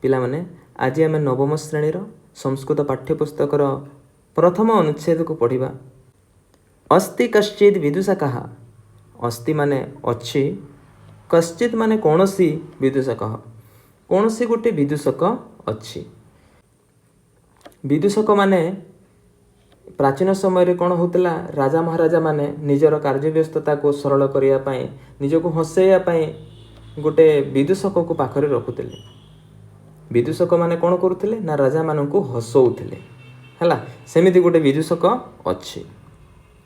ପିଲାମାନେ ଆଜି ଆମେ ନବମ ଶ୍ରେଣୀର ସଂସ୍କୃତ ପାଠ୍ୟପୁସ୍ତକର ପ୍ରଥମ ଅନୁଚ୍ଛେଦକୁ ପଢ଼ିବା। अस्ति कश्चित् विदूषकः। अस्ति माने अच्छी, कश्चित् माने कौनसी विदूषकः, कौनसी गोटे विदूषक अच्छी। विदूषक माने प्राचीन समय कौन होता, राजा महाराजा माने निजर कार्य व्यस्तता को सरल करने निजको हसैया गोटे विदूषक को पाखरे रखुले। विदूषक माने कौन करुले ना राजा मान को हसौले है। सेमिति गोटे विदूषक अच्छी।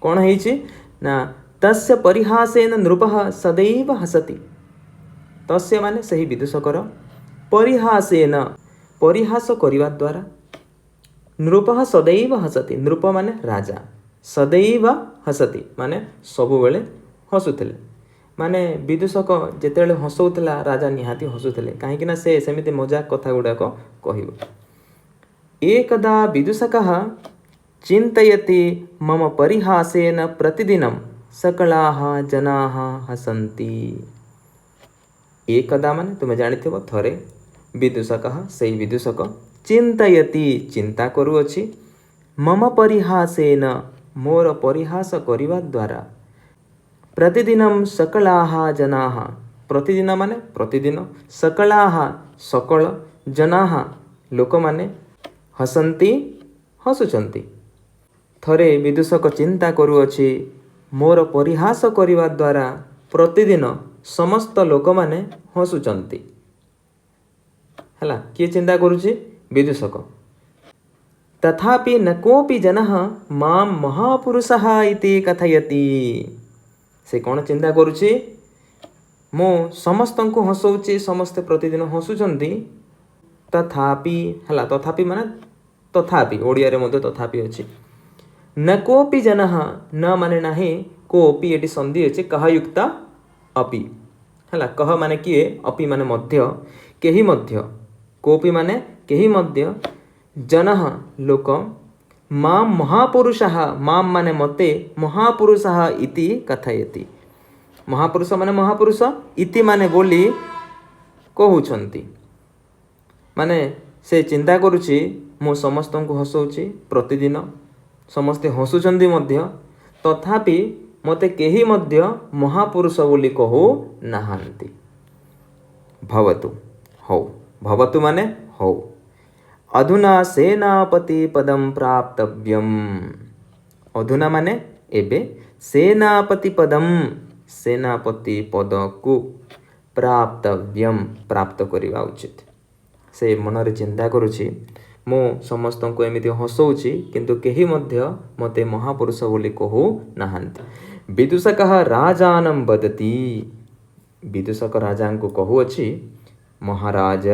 कौन है ना तस्य परिहासेन नृपः सदैव हसति। तस्य माने सही विदूषकर परिहासेन परिहास करिवा द्वारा नृपः सदैव हसति। नृप माने राजा, सदैव हसति माने सबुबेले हसुथिले। माने विदूषक जेतेबेले हसौथिला राजा निहाती हसुथिले, काहेकि से सेमिति मजाक कथा गुड़ाक कहब। एकदा विदूषकः चिन्तयति मम परिहासेन प्रतिदिनं सकलाः जनाः हसन्ति। एकदा माने तुम जानिथिबो थरे विदूषकः सही विदूषक चिन्तयति चिंता करुअछि मम परिहासेन मोर परिहास करिवा द्वारा प्रतिदिनं सकलाः जनाः प्रतिदिन माने प्रतिदिन सकलाः सकल जनाः लोक माने हसन्ति हसुचन्ति। थरे विदूषक चिंता करुअछि मोर परिहास करिवा द्वारा प्रतिदिन समस्त लोक माने हसुचन्ति। हला किए चिंता करुछि विदूषक। तथापि न कोऽपि जनः मां महापुरुषः इति कथयति। से कौन चिंता करुछि मो समस्त को हसौछि, समस्ते प्रतिदिन हसुचन्ति। तथापि हला तथापि माने तथापि ओडिया रे मध्य तथापि अछि। न कोऽपि जनः न माने नाही, कोऽपि एटी संधि अछि कह युक्त अपि हला। कह माने किए, अपि माने मध्य, केही मध्य। कोऽपि माने केही मध्य, जनः लोक मां महापुरुषः मां माने मते महापुरुषः इति कथयति। महापुरुष माने महापुरुष, इति माने बोली कहउछन्ति। माने से चिंता करुछि मो समस्त को हसौछि, प्रतिदिन समस्ते हसुचन्ति मध्य, तथापि मते केही मध्य महापुरुष बोली कहु नाहांति। भवतु हौ, भवतु माने हौ। अधुना सेनापति पदं प्राप्तव्यम। अधुना माने एबे, सेनापति पदम सेनापति पद को प्राप्तव्यम प्राप्त करिवा उचित। से मनरे चिंता करुछि मो समस्त को एमिति हसौछि किंतु केही मध्य मते महापुरुष बोली कहु नाहांति। विदूषकः राजानं वदति। विदूषक राजा को कहूअछि महाराज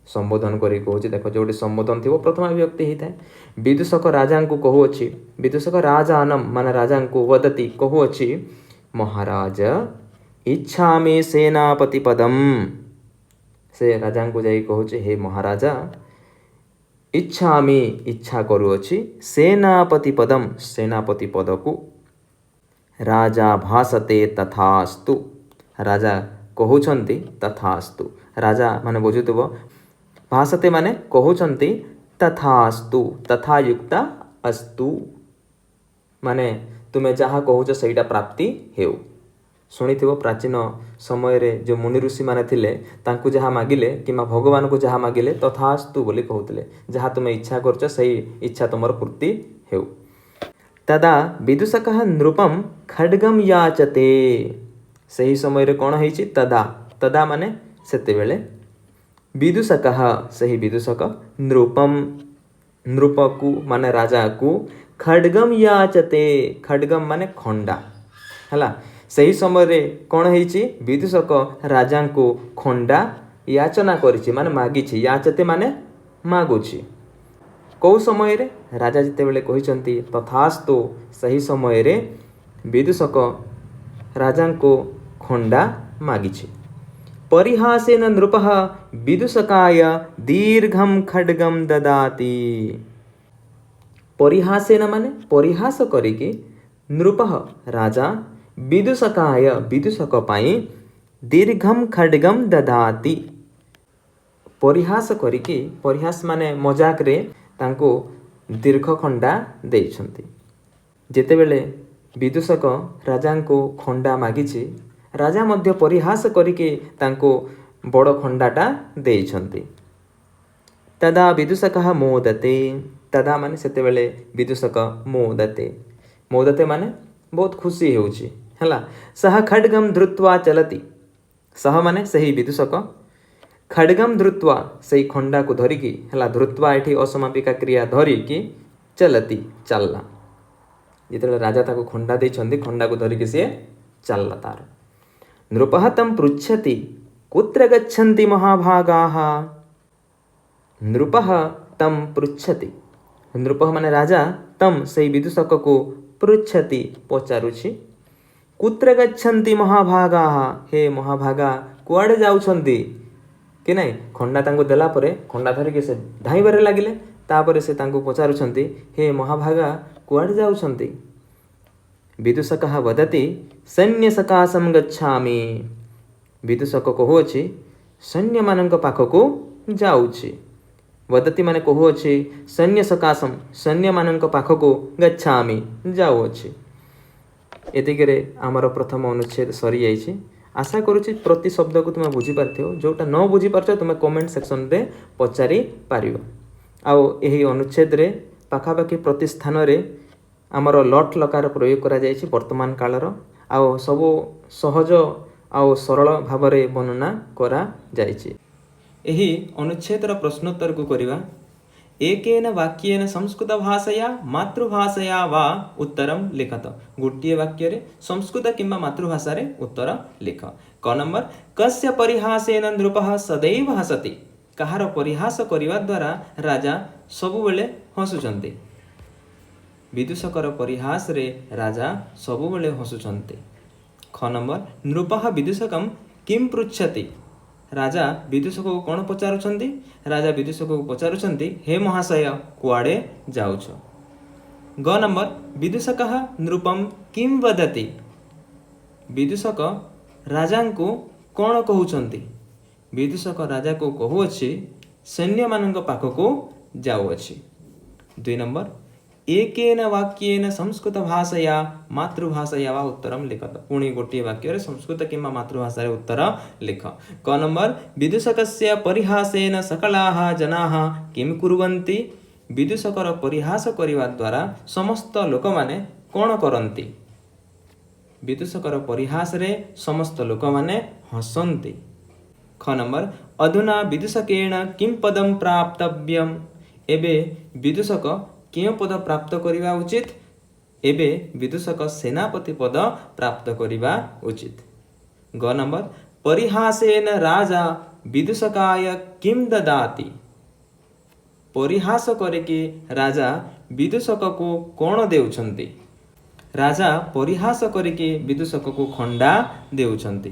संबोधन करी कहूछि। देखो जो संबोधन थी प्रथमा विभक्ति होता है। विदूषक राजा को कहूअछि, विदूषक राजानम माने राजा को वदति कहूअछि महाराज इच्छामि सेनापति पदम। से राजा को जाई कहूछि हे महाराजा इच्छामि इच्छा करूअछि सेनापति पदम सेनापति पद को। राजा भासते तथास्तु। राजा कहउछन्ति तथास्तु। राजा माने बुझुतबो, भासते माने कहउछन्ति तथास्तु, तथा युक्त अस्तु माने तुमे जहा कहउछ सेटा प्राप्ति हेउ। शुणिथिबो प्राचीन समय रे जो मुनि ऋषि माने थिले तांकु जहा मागिले किमा भगवान को जहा मागिले तथास्तु बोली कहउतले। जहा तुमे इच्छा करछ सही इच्छा तुमर पूर्ति हेउ। तदा विदूषकः नृपम खड्गम याचते। सही समय रे कौन होइछि तदा, तदा माने सेते बेले विदूषकः सही विदूषक नृपम नृपकु माने राजा को खड्गम याचते। खड्गम माने खंडा हला। सही समय रे कौन होइछि विदूषक राजा को खंडा याचना करिछि माने मागिछि। याचते माने मागुछि। कौ समय रे राजा जिते बेले कहिसंती तथास्तु, सही समय रे विदूषक राजा को खंडा मागिछि। परिहासेन नृपः विदूषकाय दीर्घम खड्गम ददाति। परिहासेन माने परिहास करिके नृपः राजा विदूषकाय विदूषक पाई दीर्घम खड्गम ददाति ପରିହାସ କରିକି, ପରିହାସ ମାନେ ମଜାକରେ ତାଙ୍କୁ ଦୀର୍ଘ ଖଣ୍ଡା ଦେଇଛନ୍ତି। ଯେତେବେଳେ ବିଦୂଷକ ରାଜାଙ୍କୁ ଖଣ୍ଡା ମାଗିଛି, ରାଜା ମଧ୍ୟ ପରିହାସ କରିକି ତାଙ୍କୁ ବଡ଼ ଖଣ୍ଡାଟା ଦେଇଛନ୍ତି। ତଦା ବିଦୂଷକଃ ମୋଦତେ, ତଦା ମାନେ ସେତେବେଳେ ବିଦୂଷକ ମୋଦତେ, ମୋଦତେ ମାନେ ବହୁତ ଖୁସି ହେଉଛି ହେଲା। ସହ ଖଡ୍ଗମ୍ ଧୃତ୍ୱା ଚଲତି, ସହ ମାନେ ସେହି ବିଦୂଷକ, ଖଡ୍ଗମ୍ ଧୃତ୍ୱା ସେଇ ଖଣ୍ଡାକୁ ଧରିକି ହେଲା, ଧୃତ୍ୱା ଏଠି ଅସମାପିକା କ୍ରିୟା ଧରିକି, ଚଲତି ଚାଲିଲା। ଯେତେବେଳେ ରାଜା ତାକୁ ଖଣ୍ଡା ଦେଇଛନ୍ତି, ଖଣ୍ଡାକୁ ଧରିକି ସିଏ ଚାଲିଲା ତାର। ନୃପଃ ତମ୍ ପୃଚ୍ଛତି କୁତ୍ର ଗଚ୍ଛନ୍ତି ମହାଭାଗାଃ, ନୃପଃ ତମ୍ ପୃଚ୍ଛତି, ନୃପଃ ମାନେ ରାଜା, ତମ୍ ସେଇ ବିଦୂଷକକୁ, ପୃଚ୍ଛତି ପଚାରୁଛି, କୁତ୍ର ଗଚ୍ଛନ୍ତି ମହାଭାଗାଃ, ହେ ମହାଭାଗା କୁଆଡ଼େ ଯାଉଛନ୍ତି କି ନାହିଁ। ଖଣ୍ଡା ତାଙ୍କୁ ଦେଲା ପରେ ଖଣ୍ଡା ଧରିକି ସେ ଧାଇଁବାରେ ଲାଗିଲେ। ତାପରେ ସେ ତାଙ୍କୁ ପଚାରୁଛନ୍ତି, ହେ ମହାଭାଗା କୁଆଡ଼େ ଯାଉଛନ୍ତି। ବିଦୂଷକଃ ବଦତି ସୈନ୍ୟ ସକାଶଂ ଗଚ୍ଛାମି, ବିଦୂଷକ କହୁଅଛି ସୈନ୍ୟମାନଙ୍କ ପାଖକୁ ଯାଉଛି। ବଦତି ମାନେ କହୁଅଛି ସୈନ୍ୟ ସକାଶଂ, ସୈନ୍ୟମାନଙ୍କ ପାଖକୁ ଗଚ୍ଛାମି ଯାଉଅଛି। ଏତିକିରେ ଆମର ପ୍ରଥମ ଅନୁଚ୍ଛେଦ ସରିଯାଇଛି। ଆଶା କରୁଛି ପ୍ରତି ଶବ୍ଦକୁ ତୁମେ ବୁଝିପାରିଥିବ। ଯେଉଁଟା ନ ବୁଝିପାରୁଛ ତୁମେ କମେଣ୍ଟ ସେକ୍ସନରେ ପଚାରି ପାରିବ। ଆଉ ଏହି ଅନୁଚ୍ଛେଦରେ ପାଖାପାଖି ପ୍ରତି ସ୍ଥାନରେ ଆମର ଲଟ୍ ଲକାର ପ୍ରୟୋଗ କରାଯାଇଛି ବର୍ତ୍ତମାନ କାଳର। ଆଉ ସବୁ ସହଜ ଆଉ ସରଳ ଭାବରେ ବର୍ଣ୍ଣନା କରାଯାଇଛି। ଏହି ଅନୁଚ୍ଛେଦର ପ୍ରଶ୍ନୋତ୍ତରକୁ କରିବା। ଏକେନ ବାକ୍ୟେନ ସଂସ୍କୃତ ଭାଷାୟା ମାତୃଭାଷାୟା ବା ଉତ୍ତରମ ଲିଖତ, ଗୋଟିଏ ବାକ୍ୟରେ ସଂସ୍କୃତ କିମ୍ବା ମାତୃଭାଷାରେ ଉତ୍ତର ଲିଖ। କ ନମ୍ବର, କସ୍ୟ ପରିହାସେନ ନୃପଃ ସदैବ ହସତି, କାହାର ପରିହାସ କରିବା ଦ୍ୱାରା ରାଜା ସବୁବେଳେ ହସୁଛନ୍ତି। ବିଦୂଷକର ପରିହାସରେ ରାଜା ସବୁବେଳେ ହସୁଛନ୍ତି। ଖ ନମ୍ବର, ନୃପଃ ବିଦୂଷକମ୍ କିମ୍ ପୃଚ୍ଛତି, ରାଜା ବିଦୂଷକକୁ କ'ଣ ପଚାରୁଛନ୍ତି। ରାଜା ବିଦୂଷକକୁ ପଚାରୁଛନ୍ତି, ହେ ମହାଶୟ କୁଆଡ଼େ ଯାଉଛ। ଗ ନମ୍ବର, ବିଦୂଷକଃ ନୃପମ୍ କିମ୍ ବଦତି, ବିଦୂଷକ ରାଜାଙ୍କୁ କ'ଣ କହୁଛନ୍ତି। ବିଦୂଷକ ରାଜାକୁ କହୁଅଛି ସୈନ୍ୟମାନଙ୍କ ପାଖକୁ ଯାଉଅଛି। 2 ନମ୍ବର, ଏକେନ ବାକ୍ୟେନ ସଂସ୍କୃତ ଭାଷାୟା ମାତୃଭାଷାୟା ବା ଉତ୍ତରମ ଲିଖତ, ପୁଣି ଗୋଟିଏ ବାକ୍ୟରେ ସଂସ୍କୃତ କିମ୍ବା ମାତୃଭାଷାରେ ଉତ୍ତର ଲିଖ। କ ନମ୍ବର, ବିଦୂଷକସ୍ୟ ପରିହାସେନ ସକଳାଃ ଜନାଃ କିମ୍ କୁର୍ବନ୍ତି, ବିଦୂଷକର ପରିହାସ କରିବା ଦ୍ୱାରା ସମସ୍ତ ଲୋକମାନେ କ'ଣ କରନ୍ତି। ବିଦୂଷକର ପରିହାସରେ ସମସ୍ତ ଲୋକମାନେ ହସନ୍ତି। ଖ ନମ୍ବର, ଅଧୁନା ବିଦୂଷକେଣ କିମ୍ ପଦଂ ପ୍ରାପ୍ତବ୍ୟମ୍, ଏବେ ବିଦୂଷକ କେଉଁ ପଦ ପ୍ରାପ୍ତ କରିବା ଉଚିତ। ଏବେ ବିଦୂଷକ ସେନାପତି ପଦ ପ୍ରାପ୍ତ କରିବା ଉଚିତ। ଗ ନମ୍ବର, ପରିହାସେନ ରାଜା ବିଦୂଷକାୟ କିମ୍ ଦଦାତି, ପରିହାସ କରିକି ରାଜା ବିଦୂଷକକୁ କ'ଣ ଦେଉଛନ୍ତି। ରାଜା ପରିହାସ କରିକି ବିଦୂଷକକୁ ଖଣ୍ଡା ଦେଉଛନ୍ତି।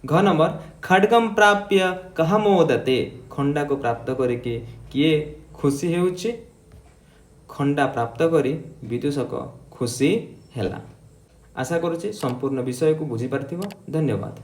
ଘ ନମ୍ବର, ଖଡ୍ଗମ୍ ପ୍ରାପ୍ୟ କଃ ମୋଦତେ, ଖଣ୍ଡାକୁ ପ୍ରାପ୍ତ କରିକି କିଏ ଖୁସି ହେଉଛି। ଖଣ୍ଡା ପ୍ରାପ୍ତ କରି ବିଦୂଷକ ଖୁସି ହେଲା। ଆଶା କରୁଛି ସମ୍ପୂର୍ଣ୍ଣ ବିଷୟକୁ ବୁଝିପାରିଥିବ। ଧନ୍ୟବାଦ।